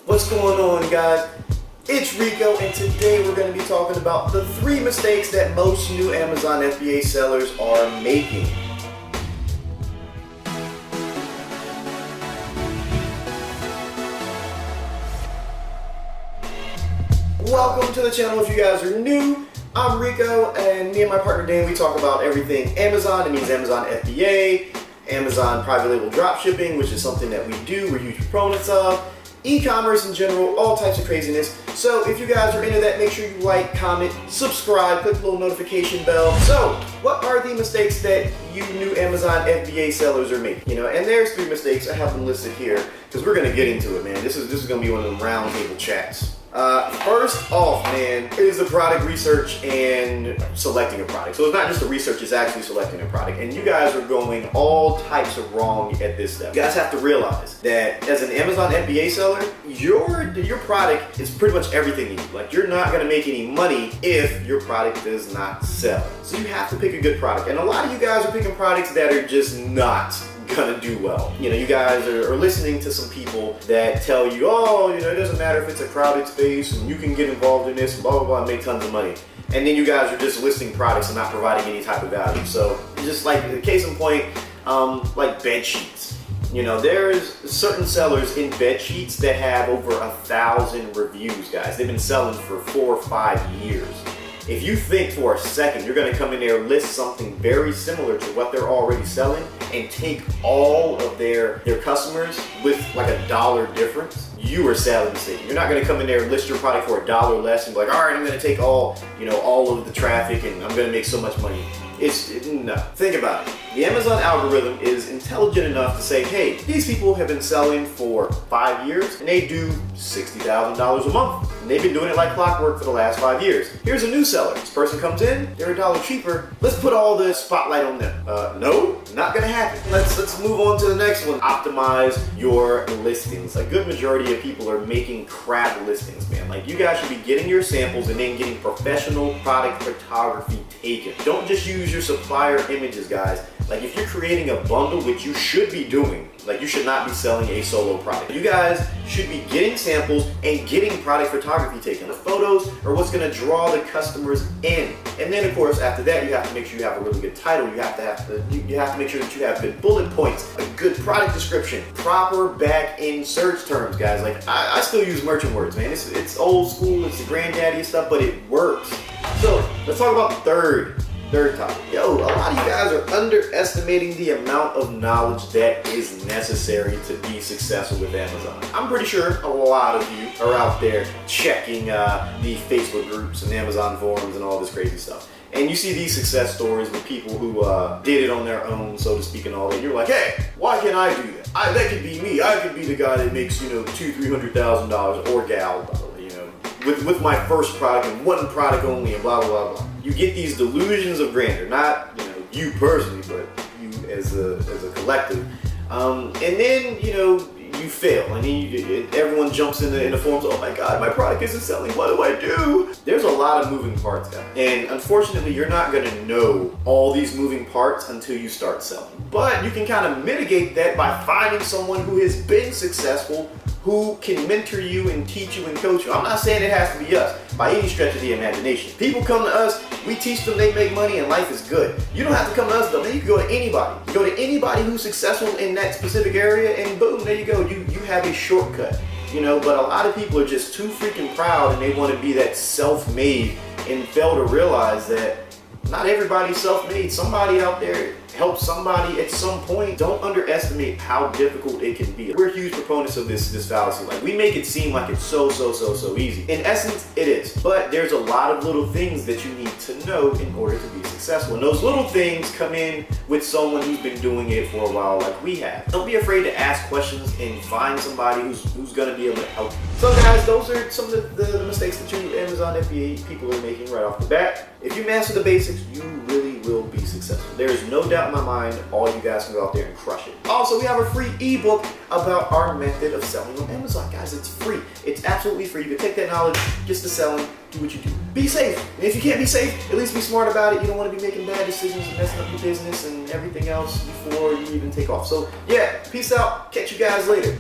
What's going on, guys? It's Rico, and today we're going to be talking about the 3 mistakes that most new Amazon FBA sellers are making. Welcome to the channel. If you guys are new, I'm Rico, and me and my partner Dan, we talk about everything Amazon. It means Amazon FBA, Amazon private label dropshipping, which is something that we do, we're huge proponents of, e-commerce in general, all types of craziness. So if you guys are into that, make sure you like, comment, subscribe, click the little notification bell. So what are the mistakes that you new Amazon FBA sellers are making? And there's 3 mistakes. I have them listed here because we're gonna get into it, man. This is gonna be one of them round table chats. First off, man, is the product research and selecting a product. So it's not just the research, it's actually selecting a product. And you guys are going all types of wrong at this step. You guys have to realize that as an Amazon FBA seller, your product is pretty much everything you need. Like, you're not gonna make any money if your product does not sell. So you have to pick a good product. And a lot of you guys are picking products that are just not gonna do well. You guys are listening to some people that tell you, oh, it doesn't matter if it's a crowded space and you can get involved in this and blah, blah, blah, and make tons of money. And then you guys are just listing products and not providing any type of value. So just like the case in point, like bed sheets. There's certain sellers in bed sheets that have over 1,000 reviews, guys. They've been selling for 4 or 5 years. If you think for a second you're gonna come in there, list something very similar to what they're already selling and take all of their customers with like $1 difference, you are sadly mistaken. You're not gonna come in there and list your product for $1 less and be like, all right, I'm gonna take all of the traffic and I'm gonna make so much money. No. Think about it. The Amazon algorithm is intelligent enough to say, hey, these people have been selling for 5 years and they do $60,000 a month. And they've been doing it like clockwork for the last 5 years. Here's a new seller. This person comes in, they're $1 cheaper. Let's put all the spotlight on them. No, not gonna happen. Let's move on to the next one. Optimize your listings. A good majority of people are making crap listings, man. Like, you guys should be getting your samples and then getting professional product photography taken. Don't just use your supplier images, guys. Like, if you're creating a bundle, which you should be doing, like, you should not be selling a solo product. You guys should be getting samples and getting product photography taken. The photos are what's gonna draw the customers in. And then, of course, after that, you have to make sure you have a really good title. You have to make sure that you have good bullet points, a good product description, proper back-end search terms, guys. Like, I still use merchant words, man. It's old school, it's the granddaddy stuff, but it works. So let's talk about the third topic. Yo, a lot of you guys are underestimating the amount of knowledge that is necessary to be successful with Amazon. I'm pretty sure a lot of you are out there checking the Facebook groups and Amazon forums and all this crazy stuff. And you see these success stories with people who did it on their own, so to speak, and all that. And you're like, hey, why can't I do that? That could be me. I could be the guy that makes, $200,000-$300,000 or gal, with my first product and one product only and blah, blah, blah, blah. You get these delusions of grandeur, not you personally, but you as a collective. And then, you fail, and then everyone jumps in the forums, oh my God, my product isn't selling, what do I do? There's a lot of moving parts, guys. And unfortunately, you're not gonna know all these moving parts until you start selling. But you can kind of mitigate that by finding someone who has been successful, who can mentor you and teach you and coach you. I'm not saying it has to be us by any stretch of the imagination. People come to us, we teach them, they make money, and life is good. You don't have to come to us though, man. You can go to anybody. You go to anybody who's successful in that specific area, and boom, there you go. You have a shortcut. But a lot of people are just too freaking proud and they want to be that self-made and fail to realize that not everybody's self-made. Somebody out there helps somebody at some point. Don't underestimate how difficult it can be. We're huge proponents of this fallacy. Like, we make it seem like it's so easy. In essence, it is. But there's a lot of little things that you need to know in order to be successful. And those little things come in with someone who's been doing it for a while like we have. Don't be afraid to ask questions and find somebody who's gonna be able to help you. So guys, those are some of the mistakes that you Amazon FBA people are making right off the bat. If you master the basics, you really will be successful. There is no doubt in my mind, all you guys can go out there and crush it. Also, we have a free ebook about our method of selling on Amazon, guys. It's free. It's absolutely free. You can take that knowledge, just to selling, do what you do. Be safe. And if you can't be safe, at least be smart about it. You don't want to be making bad decisions and messing up your business and everything else before you even take off. So yeah, peace out. Catch you guys later.